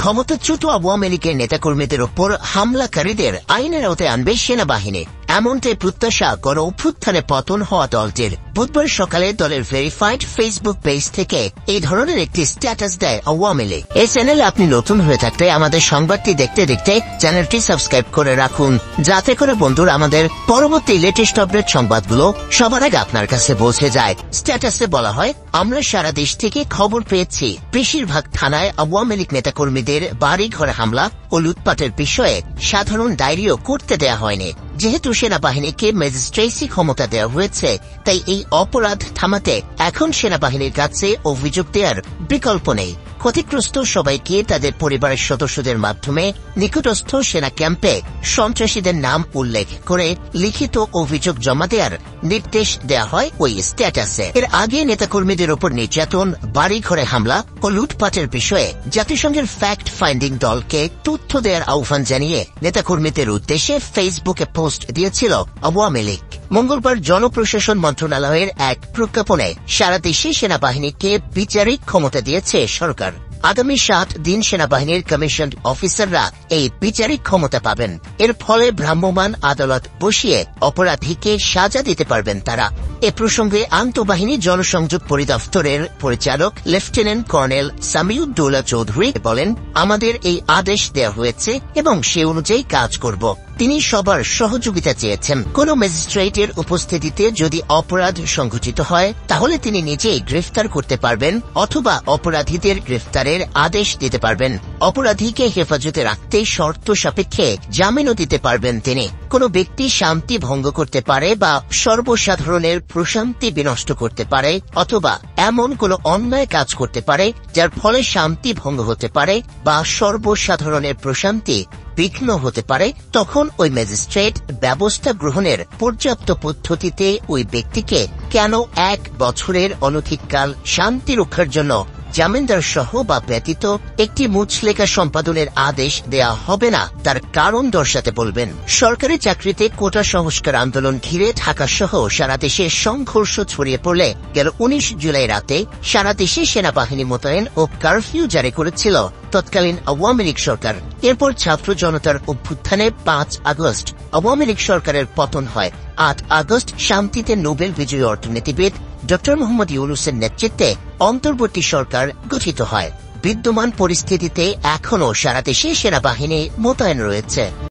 ক্ষমতাচ্যুত আওয়ামী লীগের নেতাকর্মীদের ওপর হামলাকারীদের আইনের আওতায় আনবে সেনাবাহিনী, এমনটাই প্রত্যাশা গণ অভ্যুত্থানে পতন হওয়া দলটির। বুধবার সকালে দলের ভেরিফাইড ফেসবুক পেজ থেকে এই ধরনের একটি স্ট্যাটাস দেয় আওয়ামী লীগ। এই চ্যানেলে আপনি নতুন হয়ে থাকলে আমাদের সংবাদটি দেখতে দেখতে চ্যানেলটি সাবস্ক্রাইব করে রাখুন, যাতে করে বন্ধুরা আমাদের পরবর্তী লেটেস্ট আপডেট সংবাদগুলো সবার আগে আপনার কাছে পৌঁছে যায়। স্ট্যাটাসে বলা হয়, আমরা সারা দেশ থেকে খবর পেয়েছি বেশিরভাগ থানায় আওয়ামী লীগ নেতাকর্মীদের বাড়ি ঘরে হামলা ও লুটপাটের বিষয়ে সাধারণ ডায়েরিও করতে দেয়া হয়নি। যেহেতু সেনাবাহিনীকে ম্যাজিস্ট্রেসি ক্ষমতা দেওয়া হয়েছে, তাই এই অপরাধ থামাতে এখন সেনাবাহিনীর কাছে অভিযোগ দেওয়ার বিকল্প নেই। ক্ষতিগ্রস্ত সবাইকে তাদের পরিবারের সদস্যদের মাধ্যমে নিকটস্থ সেনা ক্যাম্পে সন্ত্রাসীদের নাম উল্লেখ করে লিখিত অভিযোগ জমা দেওয়ার নির্দেশ দেওয়া হয় ওই স্ট্যাটাসে। এর আগে নেতাকর্মীদের ওপর নির্যাতন, বাড়ি ঘরে হামলা ও লুটপাটের বিষয়ে জাতিসংঘের ফ্যাক্ট ফাইন্ডিং দলকে তথ্য দেওয়ার আহ্বান জানিয়ে নেতাকর্মীদের উদ্দেশ্যে ফেসবুকে পোস্ট দিয়েছিল আওয়ামী লীগ। মঙ্গলবার জনপ্রশাসন মন্ত্রণালয়ের এক প্রজ্ঞাপনে সারা দেশে সেনাবাহিনীকে বিচারিক ক্ষমতা দিয়েছে সরকার। আগামী 7 দিন সেনাবাহিনীর কমিশন অফিসাররা এই বিচারিক ক্ষমতা পাবেন। এর ফলে ভ্রাম্যমাণ আদালত বসিয়ে অপরাধীকে সাজা দিতে পারবেন তারা। এ প্রসঙ্গে আন্তঃবাহিনী জনসংযোগ পরিদপ্তরের পরিচালক লেফটেন্যান্ট কর্নেল সামিউদ্দৌলা চৌধুরী বলেন, আমাদের এই আদেশ দেওয়া হয়েছে এবং সে অনুযায়ী কাজ করব। তিনি সবার সহযোগিতা চেয়েছেন। কোন ম্যাজিস্ট্রেটের উপস্থিতিতে যদি অপরাধ সংঘটিত হয়, তাহলে তিনি নিজেই গ্রেফতার করতে পারবেন অথবা অপরাধীদের গ্রেফতারের আদেশ দিতে পারবেন। অপরাধীকে হেফাজতে রাখতে শর্ত সাপেক্ষে জামিনও দিতে পারবেন তিনি। কোন ব্যক্তি শান্তি ভঙ্গ করতে পারে বা সর্বসাধারণের প্রশান্তি বিনষ্ট করতে পারে অথবা এমন কোন অন্যায় কাজ করতে পারে যার ফলে শান্তি ভঙ্গ হতে পারে বা সর্বসাধারণের প্রশান্তি বিঘ্ন হতে পারে, তখন ওই ম্যাজিস্ট্রেট ব্যবস্থা গ্রহণের পর্যাপ্ত পদ্ধতিতে ওই ব্যক্তিকে কেন 1 বছরের অনধিককাল শান্তি রক্ষার জন্য জামিনদার সহ বা ব্যতীত একটি মুচলেখা সম্পাদনের আদেশ দেয়া হবে না, তার কারণ দর্শাতে বলবেন। সরকারি চাকরিতে কোটা সংস্কার আন্দোলন ঘিরে ঢাকা সহ সারা দেশে সংঘর্ষ ছড়িয়ে পড়লে গেল 19 জুলাই রাতে সারা দেশে সেনাবাহিনী মোতায়েন ও কারফিউ জারি করেছিল তৎকালীন আওয়ামী লীগ সরকার। এরপর ছাত্র জনতার অভ্যুত্থানে 5 আগস্ট আওয়ামী লীগ সরকারের পতন হয়। 8 আগস্ট শান্তিতে নোবেল বিজয়ী অর্থনীতিবিদ ডক্টর মোহাম্মদ ইউনূসের নেতৃত্বে অন্তর্বর্তী সরকার গঠিত হয়। বিদ্যমান পরিস্থিতিতে এখনও সারা দেশে সেনাবাহিনী মোতায়েন রয়েছে।